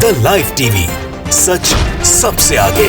The live TV, सच सबसे आगे।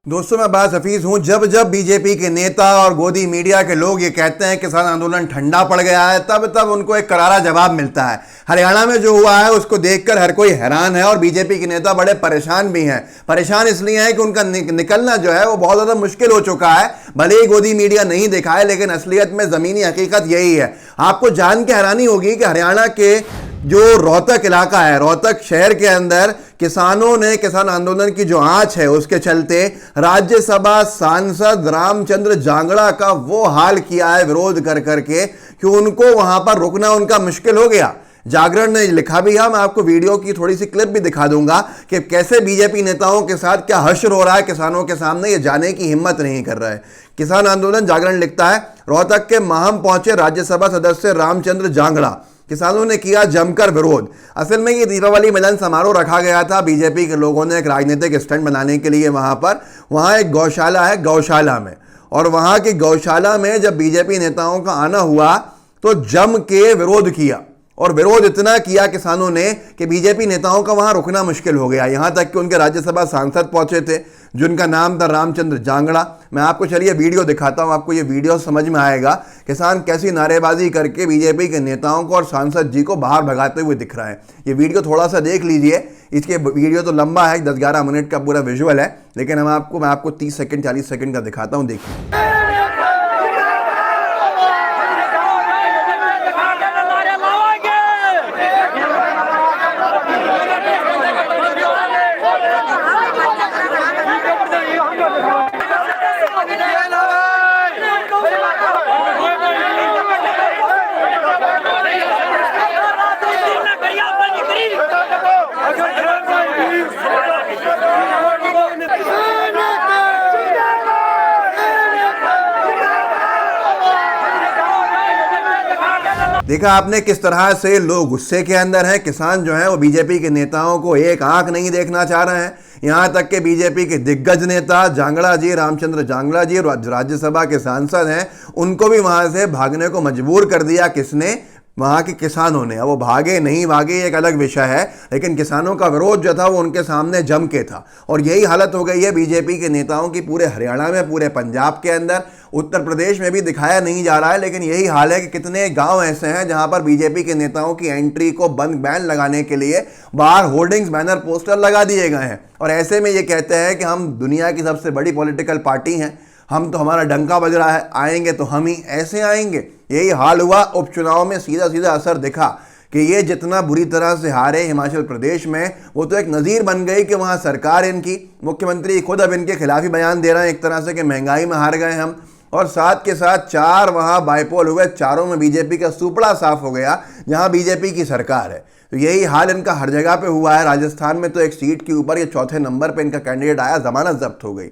दोस्तों, मैं बात हफीज हूं। जब जब बीजेपी के नेता और गोदी मीडिया के लोग ये कहते हैं किसान आंदोलन ठंडा पड़ गया है, तब तब उनको एक करारा जवाब मिलता है। हरियाणा में जो हुआ है उसको देखकर हर कोई हैरान है और बीजेपी के नेता बड़े परेशान भी हैं। परेशान इसलिए हैं कि उनका निकलना जो है वो बहुत ज्यादा मुश्किल हो चुका है। भले ही गोदी मीडिया नहीं दिखाए, लेकिन असलियत में जमीनी हकीकत यही है। आपको जान के हैरानी होगी कि हरियाणा के जो रोहतक इलाका है, रोहतक शहर के अंदर किसानों ने किसान आंदोलन की जो आंच है उसके चलते राज्यसभा सांसद रामचंद्र जांगड़ा का वो हाल किया है विरोध कर करके कि उनको वहां पर रुकना उनका मुश्किल हो गया। जागरण ने लिखा भी है, मैं आपको वीडियो की थोड़ी सी क्लिप भी दिखा दूंगा कि कैसे बीजेपी नेताओं के साथ क्या हश्र हो रहा है किसानों के सामने, ये जाने की हिम्मत नहीं कर रहा है। किसान आंदोलन, जागरण लिखता है, रोहतक के माहम पहुंचे राज्यसभा सदस्य रामचंद्र जांगड़ा। किसानों ने किया जमकर विरोध। असल में ये दीपावली मिलन समारोह रखा गया था बीजेपी के लोगों ने एक राजनीतिक स्टंट बनाने के लिए। वहां एक गौशाला है, गौशाला में, और वहां की गौशाला में जब बीजेपी नेताओं का आना हुआ तो जम के विरोध किया, और विरोध इतना किया किसानों ने कि बीजेपी नेताओं का वहां रुकना मुश्किल हो गया। यहां तक कि उनके राज्यसभा सांसद पहुंचे थे जिनका नाम था रामचंद्र जांगड़ा। मैं आपको चलिए वीडियो दिखाता हूं, आपको ये वीडियो समझ में आएगा किसान कैसी नारेबाजी करके बीजेपी के नेताओं को और सांसद जी को बाहर भगाते हुए दिख रहा है। ये वीडियो थोड़ा सा देख लीजिए। इसके वीडियो तो लंबा है, 10-11 मिनट का पूरा विजुअल है, लेकिन मैं आपको 30 सेकंड 40 सेकंड का दिखाता हूं, देखिए। देखा आपने किस तरह से लोग गुस्से के अंदर हैं। किसान जो है वो बीजेपी के नेताओं को एक आंख नहीं देखना चाह रहे हैं। यहां तक कि बीजेपी के दिग्गज नेता जांगड़ा जी, रामचंद्र जांगड़ा जी, राज्यसभा के सांसद हैं, उनको भी वहां से भागने को मजबूर कर दिया। किसने? वहां के किसानों ने। अब वो भागे नहीं भागे एक अलग विषय है, लेकिन किसानों का विरोध जो था वो उनके सामने जम के था। और यही हालत हो गई है बीजेपी के नेताओं की पूरे हरियाणा में, पूरे पंजाब के अंदर, उत्तर प्रदेश में भी दिखाया नहीं जा रहा है। लेकिन यही हाल है कि कितने गांव ऐसे हैं जहां पर बीजेपी के नेताओं की एंट्री को बैन लगाने के लिए बाहर होर्डिंग्स, बैनर, पोस्टर लगा दिए गए हैं। और ऐसे में ये कहते हैं कि हम दुनिया की सबसे बड़ी पॉलिटिकल पार्टी हैं, हम तो, हमारा डंका बज रहा है, आएंगे तो हम ही ऐसे आएंगे। यही हाल हुआ उपचुनाव में। सीधा सीधा असर दिखा कि ये जितना बुरी तरह से हारे हिमाचल प्रदेश में, वो तो एक नज़ीर बन गई कि वहाँ सरकार इनकी, मुख्यमंत्री खुद अब इनके खिलाफ ही बयान दे रहे हैं एक तरह से कि महंगाई में हार गए हम। और साथ के साथ 4 वहाँ बाईपोल हुए, चारों में बीजेपी का सुपड़ा साफ हो गया जहाँ बीजेपी की सरकार है। तो यही हाल इनका हर जगह पे हुआ है। राजस्थान में तो एक सीट के ऊपर ये चौथे नंबर पे इनका कैंडिडेट आया, जमानत जब्त हो गई।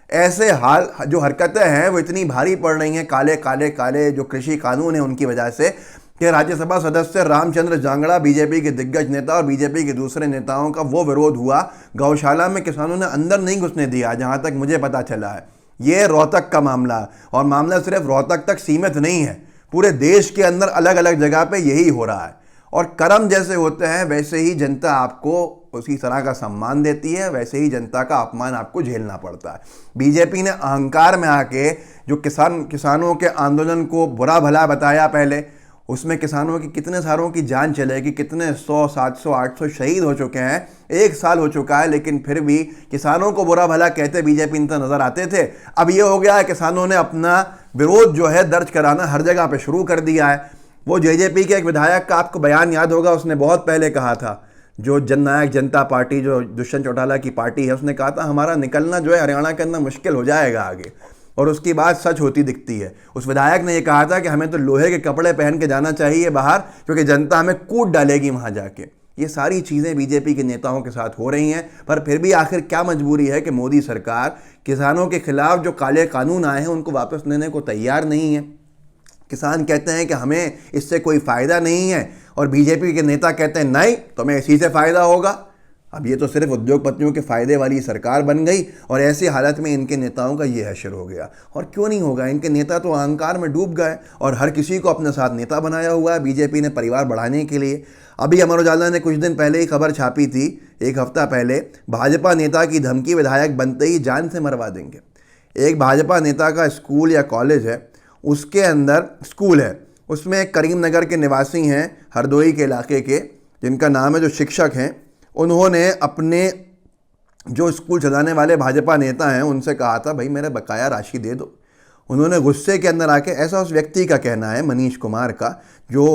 ऐसे हाल, जो हरकतें हैं वो इतनी भारी पड़ रही हैं, काले जो कृषि कानून है उनकी वजह से, कि राज्यसभा सदस्य रामचंद्र जांगड़ा, बीजेपी के दिग्गज नेता, और बीजेपी के दूसरे नेताओं का वो विरोध हुआ। गौशाला में किसानों ने अंदर नहीं घुसने दिया, जहां तक मुझे पता चला है। ये रोहतक का मामला, और मामला सिर्फ रोहतक तक सीमित नहीं है, पूरे देश के अंदर अलग अलग जगह पे यही हो रहा है। और कर्म जैसे होते हैं वैसे ही जनता आपको उसी तरह का सम्मान देती है, वैसे ही जनता का अपमान आपको झेलना पड़ता है। बीजेपी ने अहंकार में आके जो किसानों के आंदोलन को बुरा भला बताया पहले, उसमें किसानों की कितने सारों की जान चलेगी, कितने 100, 700, 800 शहीद हो चुके हैं, 1 साल हो चुका है, लेकिन फिर भी किसानों को बुरा भला कहते बीजेपी इन तरह नजर आते थे। अब ये हो गया है, किसानों ने अपना विरोध जो है दर्ज कराना हर जगह पे शुरू कर दिया है। वो जेजेपी के एक विधायक का आपको बयान याद होगा, उसने बहुत पहले कहा था, जो जननायक जनता पार्टी, जो दुष्यंत चौटाला की पार्टी है, उसने कहा था हमारा निकलना जो है हरियाणा के अंदर मुश्किल हो जाएगा आगे। और उसकी बात सच होती दिखती है। उस विधायक ने यह कहा था कि हमें तो लोहे के कपड़े पहन के जाना चाहिए बाहर, क्योंकि जनता हमें कूट डालेगी वहां जाके। ये सारी चीज़ें बीजेपी के नेताओं के साथ हो रही हैं, पर फिर भी आखिर क्या मजबूरी है कि मोदी सरकार किसानों के खिलाफ जो काले कानून आए हैं उनको वापस लेने को तैयार नहीं है। किसान कहते हैं कि हमें इससे कोई फ़ायदा नहीं है, और बीजेपी के नेता कहते हैं नहीं, तुम्हें इसी से फ़ायदा होगा। अब ये तो सिर्फ उद्योगपतियों के फ़ायदे वाली सरकार बन गई, और ऐसी हालत में इनके नेताओं का ये हश्र हो गया। और क्यों नहीं होगा, इनके नेता तो अहंकार में डूब गए और हर किसी को अपने साथ नेता बनाया हुआ है बीजेपी ने परिवार बढ़ाने के लिए। अभी अमर उजाला ने कुछ दिन पहले ही खबर छापी थी, एक हफ्ता पहले, भाजपा नेता की धमकी, विधायक बनते ही जान से मरवा देंगे। एक भाजपा नेता का स्कूल या कॉलेज है, उसके अंदर स्कूल है, उसमें एक करीमनगर के निवासी हैं, हरदोई के इलाके के, जिनका नाम है, जो शिक्षक हैं, उन्होंने अपने जो स्कूल चलाने वाले भाजपा नेता हैं उनसे कहा था, भाई मेरा बकाया राशि दे दो। उन्होंने गुस्से के अंदर आके, ऐसा उस व्यक्ति का कहना है, मनीष कुमार का, जो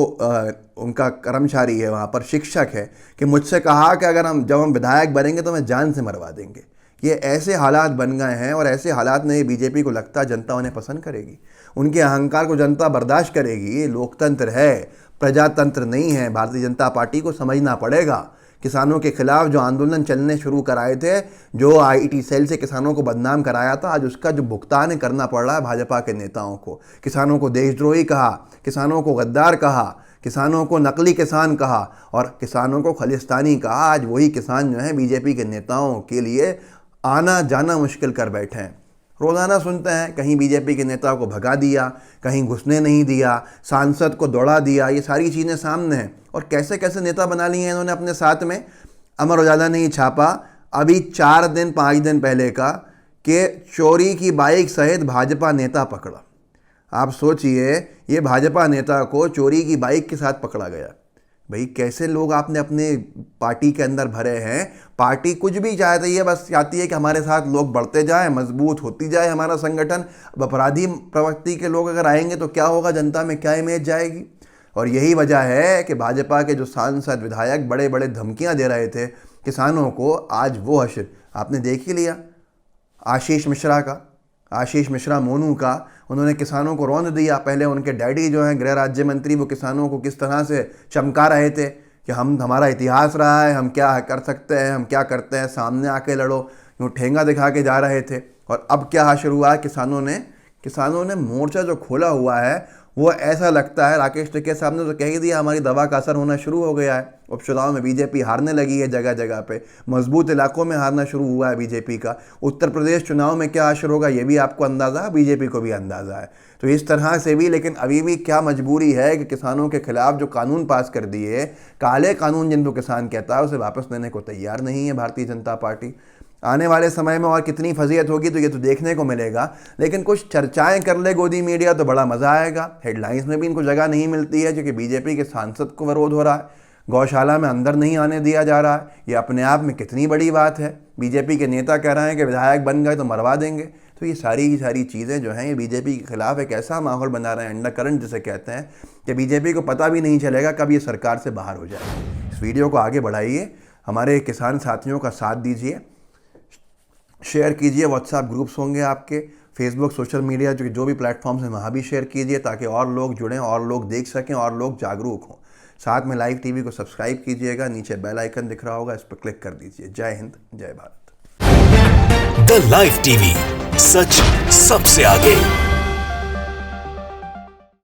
उनका कर्मचारी है वहाँ पर, शिक्षक है, कि मुझसे कहा कि अगर जब हम विधायक बनेंगे तो मैं जान से मरवा देंगे। ये ऐसे हालात बन गए हैं, और ऐसे हालात में बीजेपी को लगता है जनता उन्हें पसंद करेगी, उनके अहंकार को जनता बर्दाश्त करेगी। ये लोकतंत्र है, प्रजातंत्र नहीं है। भारतीय जनता पार्टी को समझना पड़ेगा। किसानों के खिलाफ जो आंदोलन चलने शुरू कराए थे, जो आईटी सेल से किसानों को बदनाम कराया था, आज उसका जो भुगतान करना पड़ रहा है भाजपा के नेताओं को। किसानों को देशद्रोही कहा, किसानों को गद्दार कहा, किसानों को नकली किसान कहा, और किसानों को खालिस्तानी कहा। आज वही किसान जो हैं बीजेपी के नेताओं के लिए आना जाना मुश्किल कर बैठे हैं। रोज़ाना सुनते हैं, कहीं बीजेपी के नेताओं को भगा दिया, कहीं घुसने नहीं दिया, सांसद को दौड़ा दिया। ये सारी चीज़ें सामने हैं, और कैसे कैसे नेता बना लिए हैं इन्होंने अपने साथ में। अमर उजाला ने ही छापा अभी 4 दिन 5 दिन पहले का, कि चोरी की बाइक सहित भाजपा नेता पकड़ा। आप सोचिए, ये भाजपा नेता को चोरी की बाइक के साथ पकड़ा गया। भाई कैसे लोग आपने अपने पार्टी के अंदर भरे हैं। पार्टी कुछ भी चाहती है, बस चाहती है कि हमारे साथ लोग बढ़ते जाएं, मजबूत होती जाए हमारा संगठन। अब अपराधी प्रवृत्ति के लोग अगर आएंगे तो क्या होगा, जनता में क्या इमेज जाएगी। और यही वजह है कि भाजपा के जो सांसद विधायक बड़े बड़े धमकियां दे रहे थे किसानों को, आज वो हश्र आपने देख ही लिया। आशीष मिश्रा मोनू का, उन्होंने किसानों को रौंद दिया। पहले उनके डैडी जो हैं गृह राज्य मंत्री, वो किसानों को किस तरह से चमका रहे थे कि हमारा इतिहास रहा है, हम क्या कर सकते हैं, हम क्या करते हैं, सामने आके लड़ो, यूँ ठेंगा दिखा के जा रहे थे। और अब क्या हाशिर हुआ है, किसानों ने मोर्चा जो खोला हुआ है, वो ऐसा लगता है, राकेश टिकैत साहब ने तो कह ही दिया, हमारी दवा का असर होना शुरू हो गया है। उपचुनाव में बीजेपी हारने लगी है, जगह जगह पे मजबूत इलाकों में हारना शुरू हुआ है बीजेपी का। उत्तर प्रदेश चुनाव में क्या असर होगा ये भी आपको अंदाज़ा है, बीजेपी को भी अंदाज़ा है। तो इस तरह से भी, लेकिन अभी भी क्या मजबूरी है कि किसानों के खिलाफ जो कानून पास कर दिए, काले कानून जिनको किसान कहता है, उसे वापस लेने को तैयार नहीं है भारतीय जनता पार्टी। आने वाले समय में और कितनी फजीयत होगी तो ये तो देखने को मिलेगा, लेकिन कुछ चर्चाएं कर ले गोदी मीडिया तो बड़ा मज़ा आएगा। हेडलाइंस में भी इनको जगह नहीं मिलती है, क्योंकि बीजेपी के सांसद को विरोध हो रहा है, गौशाला में अंदर नहीं आने दिया जा रहा है। ये अपने आप में कितनी बड़ी बात है। बीजेपी के नेता कह रहे हैं कि विधायक बन गए तो मरवा देंगे। तो ये सारी चीज़ें जो हैं, ये बीजेपी के खिलाफ एक ऐसा माहौल बना रहे हैं, अंडर करंट जिसे कहते हैं, कि बीजेपी को पता भी नहीं चलेगा कब ये सरकार से बाहर हो जाए। इस वीडियो को आगे बढ़ाइए, हमारे किसान साथियों का साथ दीजिए, शेयर कीजिए। व्हाट्सएप ग्रुप्स होंगे आपके, फेसबुक, सोशल मीडिया, जो भी प्लेटफॉर्म्स हैं वहाँ भी शेयर कीजिए, ताकि और लोग जुड़ें, और लोग देख सकें, और लोग जागरूक हों। साथ में लाइव टीवी को सब्सक्राइब कीजिएगा, नीचे बेल आइकन दिख रहा होगा, इस पर क्लिक कर दीजिए। जय हिंद, जय भारत। द लाइव टीवी, सच सबसे आगे।